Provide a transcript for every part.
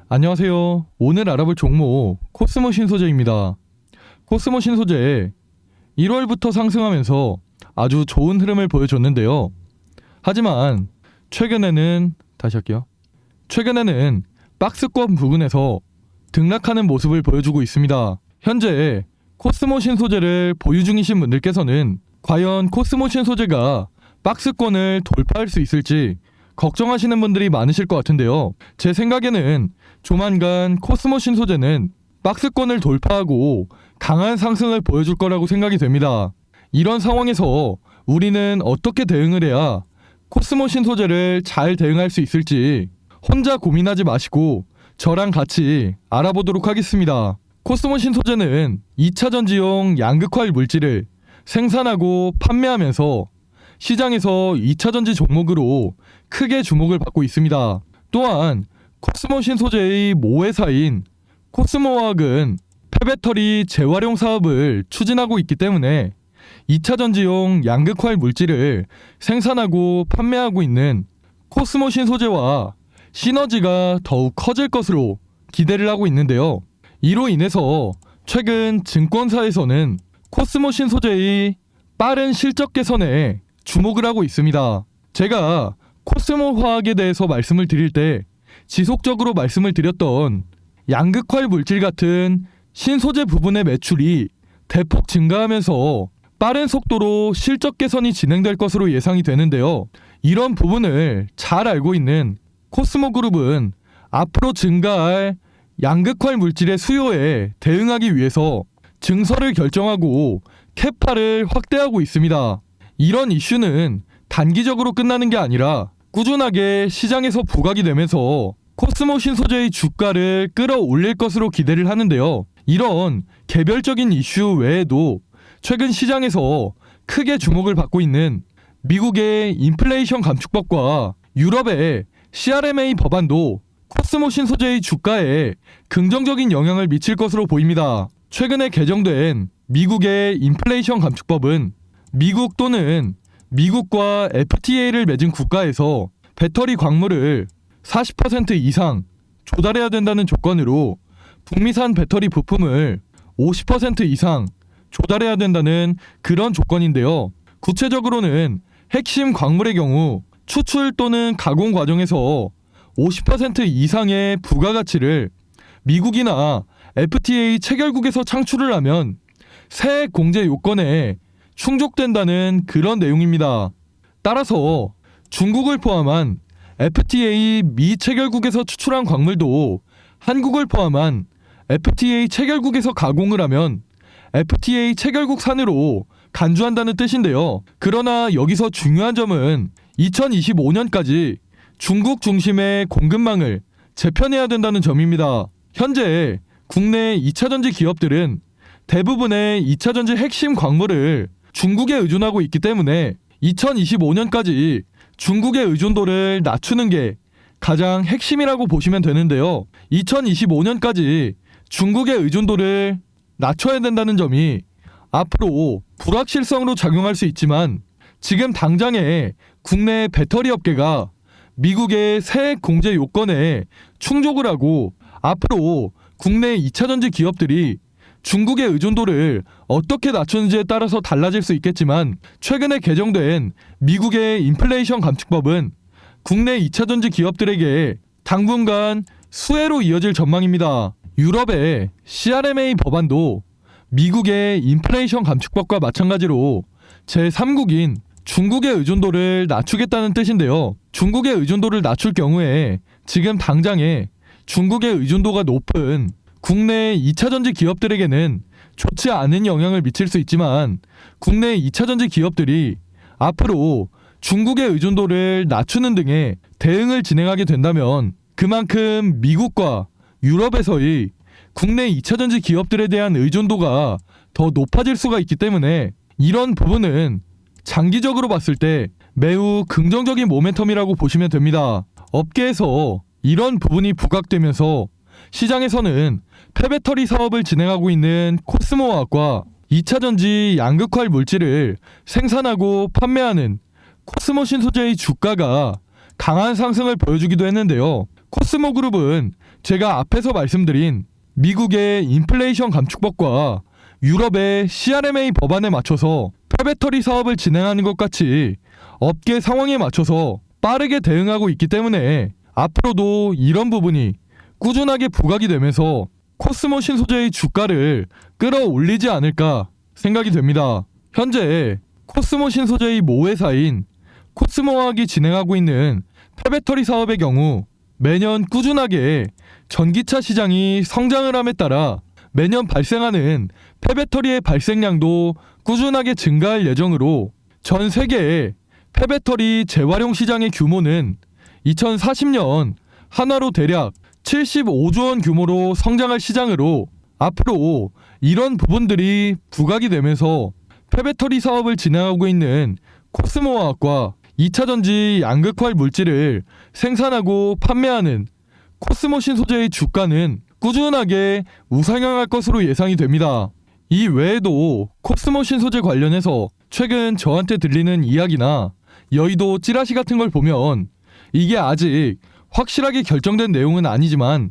안녕하세요. 오늘 알아볼 종목 코스모 신소재입니다. 코스모 신소재 1월부터 상승하면서 아주 좋은 흐름을 보여줬는데요. 하지만 최근에는 박스권 부근에서 등락하는 모습을 보여주고 있습니다. 현재 코스모 신소재를 보유 중이신 분들께서는 과연 코스모 신소재가 박스권을 돌파할 수 있을지 걱정하시는 분들이 많으실 것 같은데요. 제 생각에는 조만간 코스모 신소재는 박스권을 돌파하고 강한 상승을 보여줄 거라고 생각이 됩니다. 이런 상황에서 우리는 어떻게 대응을 해야 코스모 신소재를 잘 대응할 수 있을지 혼자 고민하지 마시고 저랑 같이 알아보도록 하겠습니다. 코스모 신소재는 2차전지용 양극화일 물질을 생산하고 판매하면서 시장에서 2차전지 종목으로 크게 주목을 받고 있습니다. 또한 코스모 신소재의 모회사인 코스모화학은 폐배터리 재활용 사업을 추진하고 있기 때문에 2차전지용 양극화일 물질을 생산하고 판매하고 있는 코스모 신소재와 시너지가 더욱 커질 것으로 기대를 하고 있는데요. 이로 인해서 최근 증권사에서는 코스모 신소재의 빠른 실적 개선에 주목을 하고 있습니다. 제가 코스모 화학에 대해서 말씀을 드릴 때 지속적으로 말씀을 드렸던 양극화일 물질 같은 신소재 부분의 매출이 대폭 증가하면서 빠른 속도로 실적 개선이 진행될 것으로 예상이 되는데요. 이런 부분을 잘 알고 있는 코스모 그룹은 앞으로 증가할 양극화일 물질의 수요에 대응하기 위해서 증설을 결정하고 캐파를 확대하고 있습니다. 이런 이슈는 단기적으로 끝나는 게 아니라 꾸준하게 시장에서 부각이 되면서 코스모 신소재의 주가를 끌어올릴 것으로 기대를 하는데요. 이런 개별적인 이슈 외에도 최근 시장에서 크게 주목을 받고 있는 미국의 인플레이션 감축법과 유럽의 CRMA 법안도 코스모 신소재의 주가에 긍정적인 영향을 미칠 것으로 보입니다. 최근에 개정된 미국의 인플레이션 감축법은 미국 또는 미국과 FTA를 맺은 국가에서 배터리 광물을 40% 이상 조달해야 된다는 조건으로 북미산 배터리 부품을 50% 이상 조달해야 된다는 그런 조건인데요. 구체적으로는 핵심 광물의 경우 추출 또는 가공 과정에서 50% 이상의 부가가치를 미국이나 FTA 체결국에서 창출을 하면 세액 공제 요건에 충족된다는 그런 내용입니다. 따라서 중국을 포함한 FTA 미체결국에서 추출한 광물도 한국을 포함한 FTA 체결국에서 가공을 하면 FTA 체결국 산으로 간주한다는 뜻인데요. 그러나 여기서 중요한 점은 2025년까지 중국 중심의 공급망을 재편해야 된다는 점입니다. 현재 국내 2차전지 기업들은 대부분의 2차전지 핵심 광물을 중국에 의존하고 있기 때문에 2025년까지 중국의 의존도를 낮추는 게 가장 핵심이라고 보시면 되는데요. 2025년까지 중국의 의존도를 낮춰야 된다는 점이 앞으로 불확실성으로 작용할 수 있지만 지금 당장에 국내 배터리 업계가 미국의 세액 공제 요건에 충족을 하고 앞으로 국내 2차전지 기업들이 중국의 의존도를 어떻게 낮추는지에 따라서 달라질 수 있겠지만 최근에 개정된 미국의 인플레이션 감축법은 국내 2차전지 기업들에게 당분간 수혜로 이어질 전망입니다. 유럽의 CRMA 법안도 미국의 인플레이션 감축법과 마찬가지로 제3국인 중국의 의존도를 낮추겠다는 뜻인데요. 중국의 의존도를 낮출 경우에 지금 당장에 중국의 의존도가 높은 국내 2차전지 기업들에게는 좋지 않은 영향을 미칠 수 있지만 국내 2차전지 기업들이 앞으로 중국의 의존도를 낮추는 등의 대응을 진행하게 된다면 그만큼 미국과 유럽에서의 국내 2차전지 기업들에 대한 의존도가 더 높아질 수가 있기 때문에 이런 부분은 장기적으로 봤을 때 매우 긍정적인 모멘텀이라고 보시면 됩니다. 업계에서 이런 부분이 부각되면서 시장에서는 폐배터리 사업을 진행하고 있는 코스모화학과 2차전지 양극화일 물질을 생산하고 판매하는 코스모 신소재의 주가가 강한 상승을 보여주기도 했는데요. 코스모 그룹은 제가 앞에서 말씀드린 미국의 인플레이션 감축법과 유럽의 CRMA 법안에 맞춰서 폐배터리 사업을 진행하는 것 같이 업계 상황에 맞춰서 빠르게 대응하고 있기 때문에 앞으로도 이런 부분이 꾸준하게 부각이 되면서 코스모 신소재의 주가를 끌어올리지 않을까 생각이 됩니다. 현재 코스모 신소재의 모회사인 코스모화학이 진행하고 있는 폐배터리 사업의 경우 매년 꾸준하게 전기차 시장이 성장을 함에 따라 매년 발생하는 폐배터리의 발생량도 꾸준하게 증가할 예정으로 전 세계의 폐배터리 재활용 시장의 규모는 2040년 한화로 대략 75조 원 규모로 성장할 시장으로 앞으로 이런 부분들이 부각이 되면서 폐배터리 사업을 진행하고 있는 코스모화학과 2차전지 양극활 물질을 생산하고 판매하는 코스모 신소재의 주가는 꾸준하게 우상향할 것으로 예상이 됩니다. 이 외에도 코스모 신소재 관련해서 최근 저한테 들리는 이야기나 여의도 찌라시 같은 걸 보면 이게 아직 확실하게 결정된 내용은 아니지만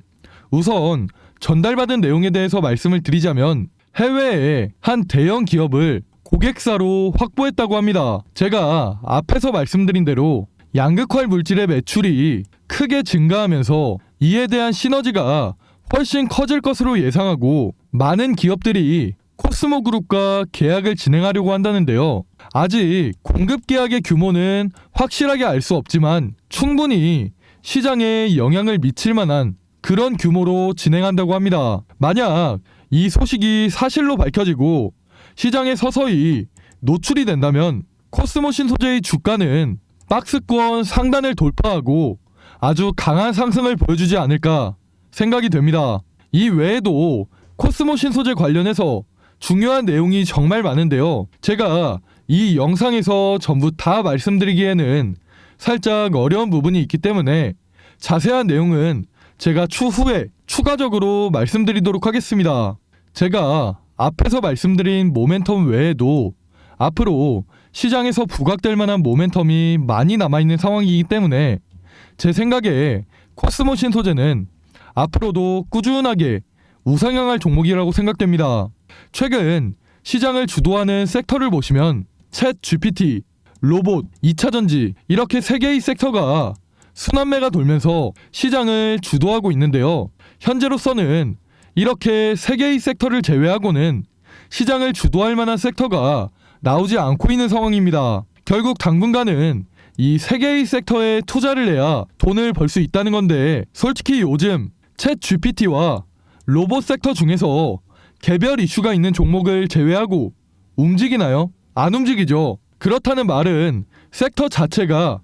우선 전달받은 내용에 대해서 말씀을 드리자면 해외의 한 대형 기업을 고객사로 확보했다고 합니다. 제가 앞에서 말씀드린 대로 양극활 물질의 매출이 크게 증가하면서 이에 대한 시너지가 훨씬 커질 것으로 예상하고 많은 기업들이 코스모 그룹과 계약을 진행하려고 한다는데요. 아직 공급 계약의 규모는 확실하게 알 수 없지만 충분히 시장에 영향을 미칠 만한 그런 규모로 진행한다고 합니다. 만약 이 소식이 사실로 밝혀지고 시장에 서서히 노출이 된다면 코스모 신소재의 주가는 박스권 상단을 돌파하고 아주 강한 상승을 보여주지 않을까 생각이 됩니다. 이 외에도 코스모 신소재 관련해서 중요한 내용이 정말 많은데요. 제가 이 영상에서 전부 다 말씀드리기에는 살짝 어려운 부분이 있기 때문에 자세한 내용은 제가 추후에 추가적으로 말씀드리도록 하겠습니다. 제가 앞에서 말씀드린 모멘텀 외에도 앞으로 시장에서 부각될 만한 모멘텀이 많이 남아있는 상황이기 때문에 제 생각에 코스모 신소재는 앞으로도 꾸준하게 우상향할 종목이라고 생각됩니다. 최근 시장을 주도하는 섹터를 보시면 챗 GPT, 로봇, 2차전지 이렇게 3개의 섹터가 순환매가 돌면서 시장을 주도하고 있는데요. 현재로서는 이렇게 3개의 섹터를 제외하고는 시장을 주도할 만한 섹터가 나오지 않고 있는 상황입니다. 결국 당분간은 이 3개의 섹터에 투자를 해야 돈을 벌 수 있다는 건데 솔직히 요즘 챗 GPT와 로봇 섹터 중에서 개별 이슈가 있는 종목을 제외하고 움직이나요? 안 움직이죠. 그렇다는 말은 섹터 자체가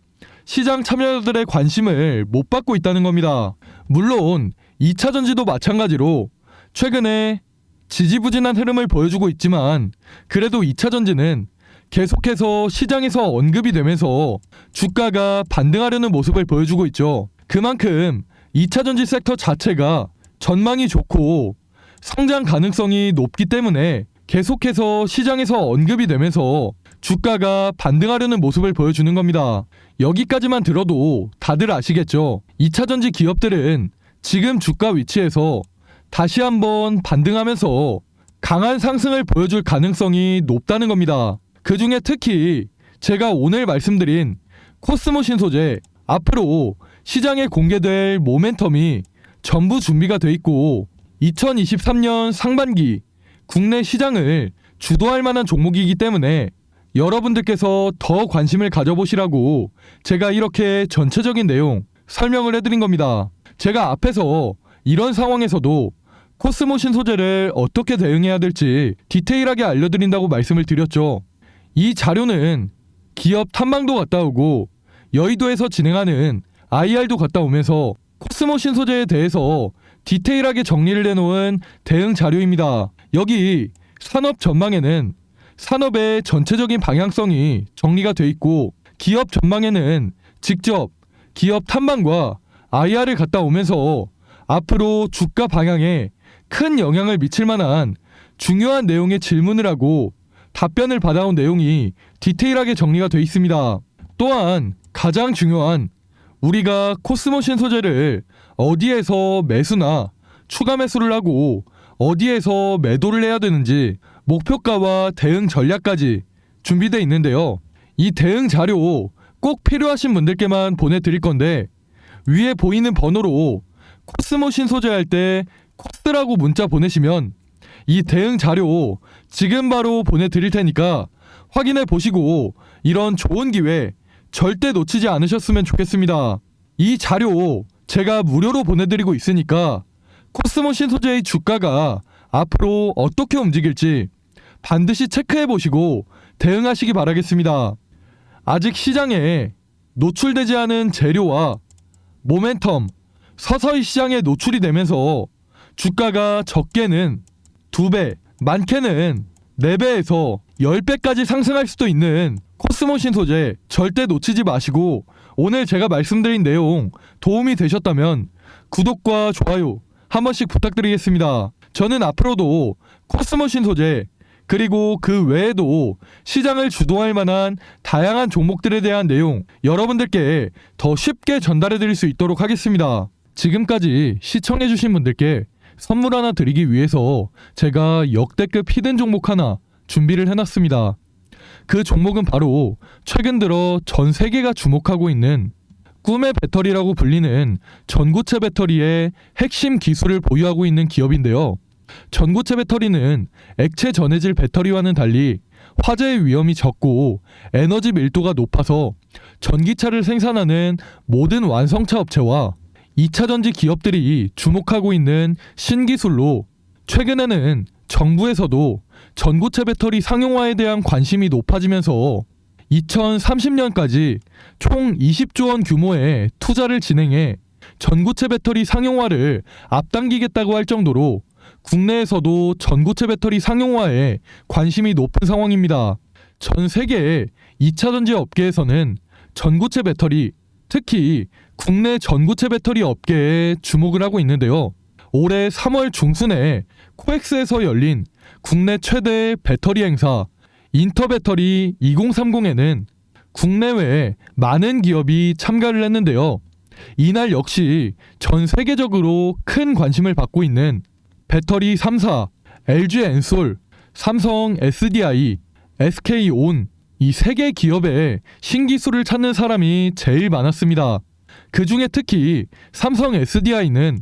시장 참여자들의 관심을 못 받고 있다는 겁니다. 물론 2차전지도 마찬가지로 최근에 지지부진한 흐름을 보여주고 있지만 그래도 2차전지는 계속해서 시장에서 언급이 되면서 주가가 반등하려는 모습을 보여주고 있죠. 그만큼 2차전지 섹터 자체가 전망이 좋고 성장 가능성이 높기 때문에 계속해서 시장에서 언급이 되면서 주가가 반등하려는 모습을 보여주는 겁니다. 여기까지만 들어도 다들 아시겠죠? 2차전지 기업들은 지금 주가 위치에서 다시 한번 반등하면서 강한 상승을 보여줄 가능성이 높다는 겁니다. 그 중에 특히 제가 오늘 말씀드린 코스모 신소재 앞으로 시장에 공개될 모멘텀이 전부 준비가 돼 있고 2023년 상반기 국내 시장을 주도할 만한 종목이기 때문에 여러분들께서 더 관심을 가져보시라고 제가 이렇게 전체적인 내용 설명을 해드린 겁니다. 제가 앞에서 이런 상황에서도 코스모 신소재를 어떻게 대응해야 될지 디테일하게 알려드린다고 말씀을 드렸죠. 이 자료는 기업 탐방도 갔다 오고 여의도에서 진행하는 IR도 갔다 오면서 코스모 신소재에 대해서 디테일하게 정리를 해놓은 대응 자료입니다. 여기 산업 전망에는 산업의 전체적인 방향성이 정리가 돼 있고 기업 전망에는 직접 기업 탐방과 IR을 갔다 오면서 앞으로 주가 방향에 큰 영향을 미칠 만한 중요한 내용의 질문을 하고 답변을 받아온 내용이 디테일하게 정리가 돼 있습니다. 또한 가장 중요한 우리가 코스모신 소재를 어디에서 매수나 추가 매수를 하고 어디에서 매도를 해야 되는지 목표가와 대응 전략까지 준비되어 있는데요. 이 대응 자료 꼭 필요하신 분들께만 보내드릴 건데 위에 보이는 번호로 코스모신 소재할 때 코스라고 문자 보내시면 이 대응 자료 지금 바로 보내드릴 테니까 확인해 보시고 이런 좋은 기회 절대 놓치지 않으셨으면 좋겠습니다. 이 자료 제가 무료로 보내드리고 있으니까 코스모신 소재의 주가가 앞으로 어떻게 움직일지 반드시 체크해 보시고 대응하시기 바라겠습니다. 아직 시장에 노출되지 않은 재료와 모멘텀 서서히 시장에 노출이 되면서 주가가 적게는 2배, 많게는 4배에서 10배까지 상승할 수도 있는 코스모신 소재 절대 놓치지 마시고 오늘 제가 말씀드린 내용 도움이 되셨다면 구독과 좋아요 한 번씩 부탁드리겠습니다. 저는 앞으로도 코스모신 소재 그리고 그 외에도 시장을 주도할 만한 다양한 종목들에 대한 내용 여러분들께 더 쉽게 전달해 드릴 수 있도록 하겠습니다. 지금까지 시청해 주신 분들께 선물 하나 드리기 위해서 제가 역대급 히든 종목 하나 준비를 해놨습니다. 그 종목은 바로 최근 들어 전 세계가 주목하고 있는 꿈의 배터리라고 불리는 전고체 배터리의 핵심 기술을 보유하고 있는 기업인데요. 전고체 배터리는 액체 전해질 배터리와는 달리 화재의 위험이 적고 에너지 밀도가 높아서 전기차를 생산하는 모든 완성차 업체와 2차전지 기업들이 주목하고 있는 신기술로 최근에는 정부에서도 전고체 배터리 상용화에 대한 관심이 높아지면서 2030년까지 총 20조 원 규모의 투자를 진행해 전고체 배터리 상용화를 앞당기겠다고 할 정도로 국내에서도 전고체 배터리 상용화에 관심이 높은 상황입니다. 전 세계 2차전지 업계에서는 전고체 배터리, 특히 국내 전고체 배터리 업계에 주목을 하고 있는데요. 올해 3월 중순에 코엑스에서 열린 국내 최대 배터리 행사 인터배터리 2030에는 국내외 많은 기업이 참가를 했는데요. 이날 역시 전 세계적으로 큰 관심을 받고 있는 배터리 3사, LG 엔솔, 삼성 SDI, SK온 이 3개 기업의 신기술을 찾는 사람이 제일 많았습니다. 그 중에 특히 삼성 SDI는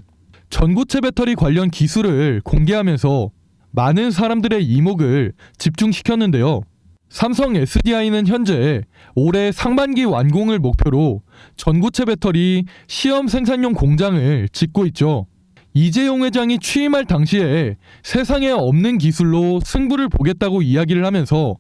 전고체 배터리 관련 기술을 공개하면서 많은 사람들의 이목을 집중시켰는데요. 삼성 SDI는 현재 올해 상반기 완공을 목표로 전고체 배터리 시험 생산용 공장을 짓고 있죠. 이재용 회장이 취임할 당시에 세상에 없는 기술로 승부를 보겠다고 이야기를 하면서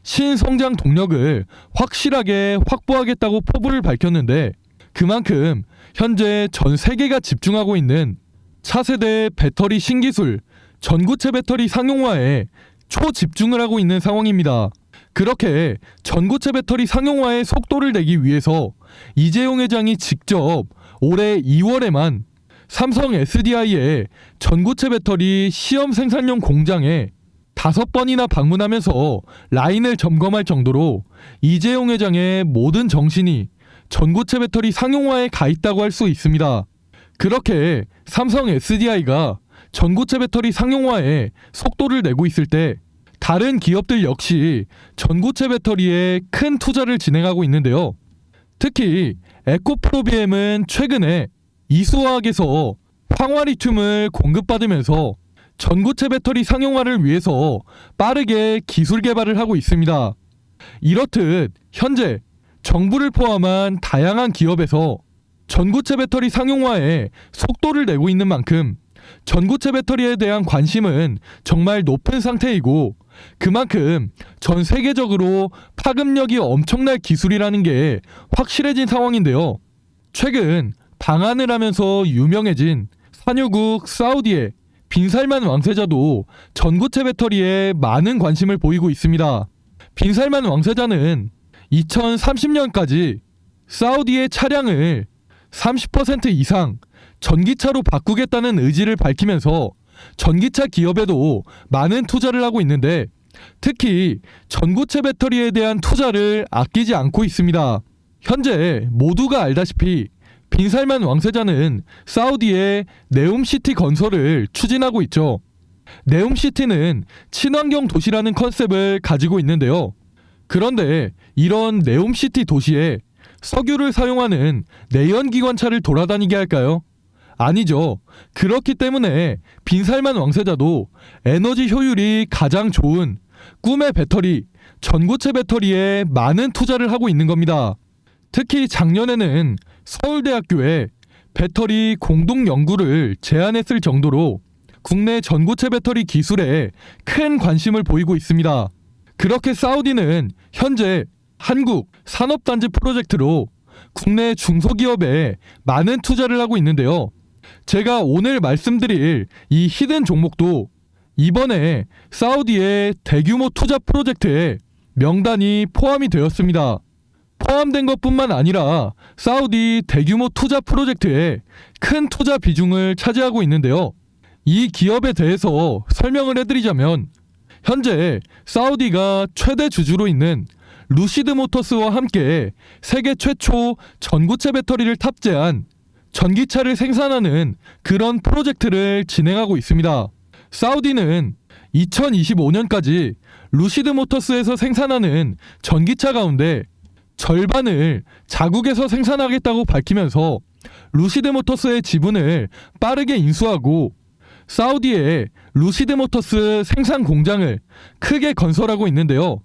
신성장 동력을 확실하게 확보하겠다고 포부를 밝혔는데 그만큼 현재 전 세계가 집중하고 있는 차세대 배터리 신기술 전고체 배터리 상용화에 초집중을 하고 있는 상황입니다. 그렇게 전고체 배터리 상용화의 속도를 내기 위해서 이재용 회장이 직접 올해 2월에만 삼성 SDI의 전고체 배터리 시험 생산용 공장에 5번이나 방문하면서 라인을 점검할 정도로 이재용 회장의 모든 정신이 전고체 배터리 상용화에 가 있다고 할 수 있습니다. 그렇게 삼성 SDI가 전고체 배터리 상용화에 속도를 내고 있을 때 다른 기업들 역시 전고체 배터리에 큰 투자를 진행하고 있는데요. 특히 에코프로비엠은 최근에 이수화학에서 황화리튬을 공급받으면서 전고체 배터리 상용화를 위해서 빠르게 기술 개발을 하고 있습니다. 이렇듯 현재 정부를 포함한 다양한 기업에서 전고체 배터리 상용화에 속도를 내고 있는 만큼 전고체 배터리에 대한 관심은 정말 높은 상태이고 그만큼 전 세계적으로 파급력이 엄청날 기술이라는 게 확실해진 상황인데요. 최근 방한을 하면서 유명해진 산유국 사우디의 빈살만 왕세자도 전고체 배터리에 많은 관심을 보이고 있습니다. 빈살만 왕세자는 2030년까지 사우디의 차량을 30% 이상 전기차로 바꾸겠다는 의지를 밝히면서 전기차 기업에도 많은 투자를 하고 있는데 특히 전고체 배터리에 대한 투자를 아끼지 않고 있습니다. 현재 모두가 알다시피 빈살만 왕세자는 사우디의 네움시티 건설을 추진하고 있죠. 네움시티는 친환경 도시라는 컨셉을 가지고 있는데요. 그런데 이런 네움시티 도시에 석유를 사용하는 내연기관차를 돌아다니게 할까요? 아니죠. 그렇기 때문에 빈살만 왕세자도 에너지 효율이 가장 좋은 꿈의 배터리, 전고체 배터리에 많은 투자를 하고 있는 겁니다. 특히 작년에는 서울대학교에 배터리 공동 연구를 제안했을 정도로 국내 전고체 배터리 기술에 큰 관심을 보이고 있습니다. 그렇게 사우디는 현재 한국 산업단지 프로젝트로 국내 중소기업에 많은 투자를 하고 있는데요. 제가 오늘 말씀드릴 이 히든 종목도 이번에 사우디의 대규모 투자 프로젝트에 명단이 포함이 되었습니다. 포함된 것뿐만 아니라 사우디 대규모 투자 프로젝트에 큰 투자 비중을 차지하고 있는데요. 이 기업에 대해서 설명을 해드리자면 현재 사우디가 최대 주주로 있는 루시드 모터스와 함께 세계 최초 전고체 배터리를 탑재한 전기차를 생산하는 그런 프로젝트를 진행하고 있습니다. 사우디는 2025년까지 루시드 모터스에서 생산하는 전기차 가운데 절반을 자국에서 생산하겠다고 밝히면서 루시드 모터스의 지분을 빠르게 인수하고 사우디에 루시드 모터스 생산 공장을 크게 건설하고 있는데요.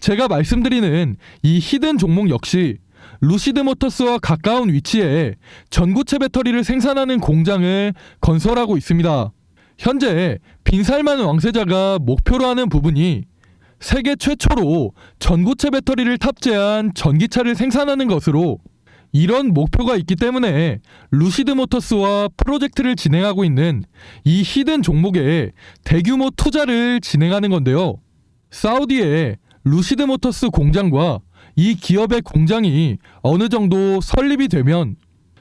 제가 말씀드리는 이 히든 종목 역시 루시드 모터스와 가까운 위치에 전고체 배터리를 생산하는 공장을 건설하고 있습니다. 현재 빈살만 왕세자가 목표로 하는 부분이 세계 최초로 전고체 배터리를 탑재한 전기차를 생산하는 것으로 이런 목표가 있기 때문에 루시드 모터스와 프로젝트를 진행하고 있는 이 히든 종목에 대규모 투자를 진행하는 건데요. 사우디의 루시드 모터스 공장과 이 기업의 공장이 어느 정도 설립이 되면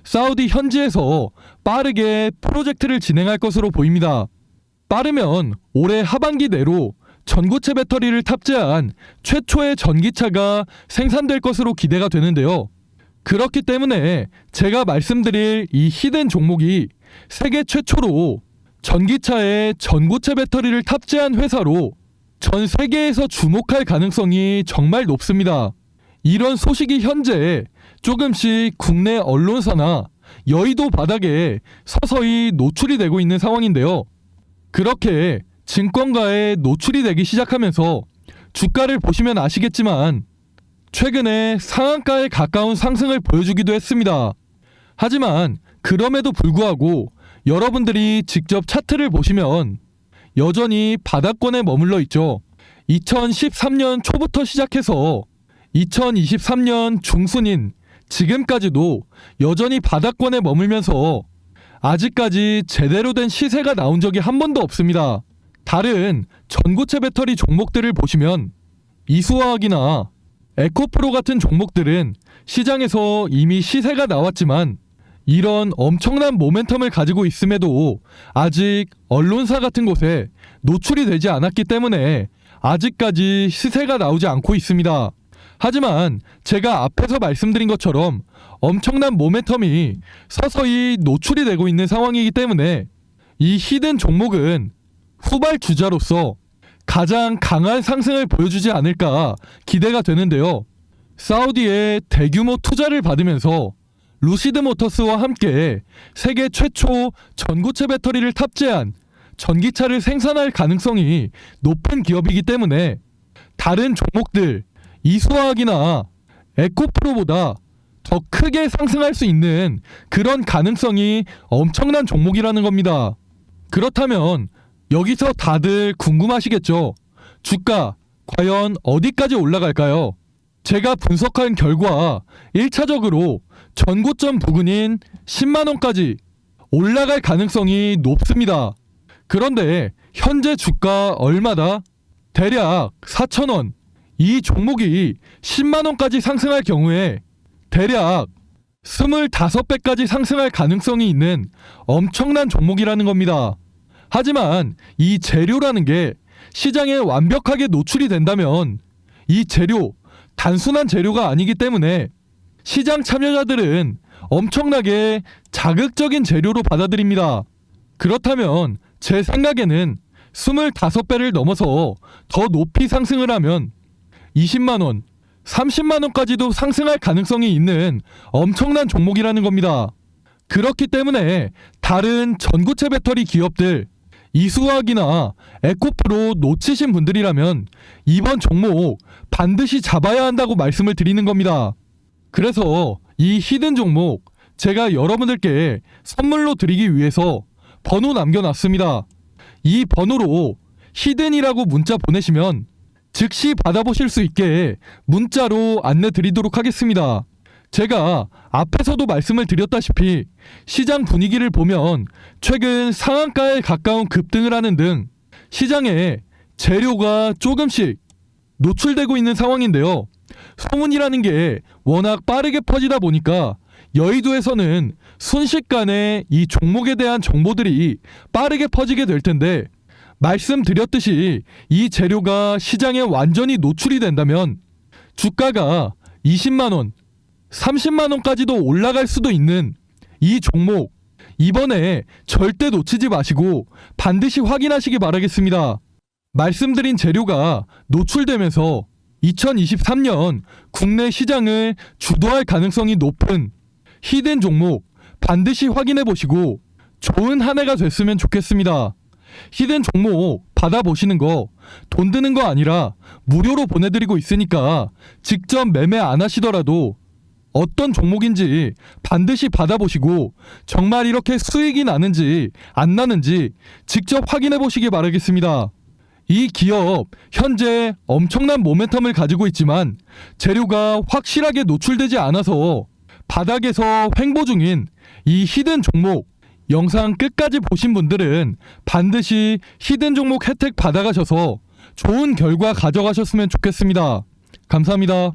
사우디 현지에서 빠르게 프로젝트를 진행할 것으로 보입니다. 빠르면 올해 하반기 내로 전고체 배터리를 탑재한 최초의 전기차가 생산될 것으로 기대가 되는데요. 그렇기 때문에 제가 말씀드릴 이 히든 종목이 세계 최초로 전기차에 전고체 배터리를 탑재한 회사로 전 세계에서 주목할 가능성이 정말 높습니다. 이런 소식이 현재 조금씩 국내 언론사나 여의도 바닥에 서서히 노출이 되고 있는 상황인데요. 그렇게 증권가에 노출이 되기 시작하면서 주가를 보시면 아시겠지만 최근에 상한가에 가까운 상승을 보여주기도 했습니다. 하지만 그럼에도 불구하고 여러분들이 직접 차트를 보시면 여전히 바닥권에 머물러 있죠. 2013년 초부터 시작해서 2023년 중순인 지금까지도 여전히 바닥권에 머물면서 아직까지 제대로 된 시세가 나온 적이 한 번도 없습니다. 다른 전고체 배터리 종목들을 보시면 이수화학이나 에코프로 같은 종목들은 시장에서 이미 시세가 나왔지만 이런 엄청난 모멘텀을 가지고 있음에도 아직 언론사 같은 곳에 노출이 되지 않았기 때문에 아직까지 시세가 나오지 않고 있습니다. 하지만 제가 앞에서 말씀드린 것처럼 엄청난 모멘텀이 서서히 노출이 되고 있는 상황이기 때문에 이 히든 종목은 후발주자로서 가장 강한 상승을 보여주지 않을까 기대가 되는데요. 사우디의 대규모 투자를 받으면서 루시드 모터스와 함께 세계 최초 전고체 배터리를 탑재한 전기차를 생산할 가능성이 높은 기업이기 때문에 다른 종목들 이수화학이나 에코프로보다 더 크게 상승할 수 있는 그런 가능성이 엄청난 종목이라는 겁니다. 그렇다면 여기서 다들 궁금하시겠죠? 주가 과연 어디까지 올라갈까요? 제가 분석한 결과 1차적으로 전고점 부근인 10만원까지 올라갈 가능성이 높습니다. 그런데 현재 주가 얼마다? 대략 4,000원. 이 종목이 10만원까지 상승할 경우에 대략 25배까지 상승할 가능성이 있는 엄청난 종목이라는 겁니다. 하지만 이 재료라는 게 시장에 완벽하게 노출이 된다면 이 재료, 단순한 재료가 아니기 때문에 시장 참여자들은 엄청나게 자극적인 재료로 받아들입니다. 그렇다면 제 생각에는 25배를 넘어서 더 높이 상승을 하면 20만원, 30만원까지도 상승할 가능성이 있는 엄청난 종목이라는 겁니다. 그렇기 때문에 다른 전고체 배터리 기업들, 이수화학이나 에코프로 놓치신 분들이라면 이번 종목 반드시 잡아야 한다고 말씀을 드리는 겁니다. 그래서 이 히든 종목 제가 여러분들께 선물로 드리기 위해서 번호 남겨놨습니다. 이 번호로 히든이라고 문자 보내시면 즉시 받아보실 수 있게 문자로 안내 드리도록 하겠습니다. 제가 앞에서도 말씀을 드렸다시피 시장 분위기를 보면 최근 상한가에 가까운 급등을 하는 등 시장에 재료가 조금씩 노출되고 있는 상황인데요. 소문이라는 게 워낙 빠르게 퍼지다 보니까 여의도에서는 순식간에 이 종목에 대한 정보들이 빠르게 퍼지게 될 텐데, 말씀드렸듯이 이 재료가 시장에 완전히 노출이 된다면 주가가 20만원, 30만원까지도 올라갈 수도 있는 이 종목, 이번에 절대 놓치지 마시고 반드시 확인하시기 바라겠습니다. 말씀드린 재료가 노출되면서 2023년 국내 시장을 주도할 가능성이 높은 히든 종목 반드시 확인해 보시고 좋은 한 해가 됐으면 좋겠습니다. 히든 종목 받아보시는 거 돈 드는 거 아니라 무료로 보내드리고 있으니까 직접 매매 안 하시더라도 어떤 종목인지 반드시 받아보시고 정말 이렇게 수익이 나는지 안 나는지 직접 확인해 보시기 바라겠습니다. 이 기업 현재 엄청난 모멘텀을 가지고 있지만 재료가 확실하게 노출되지 않아서 바닥에서 횡보 중인 이 히든 종목, 영상 끝까지 보신 분들은 반드시 히든 종목 혜택 받아가셔서 좋은 결과 가져가셨으면 좋겠습니다. 감사합니다.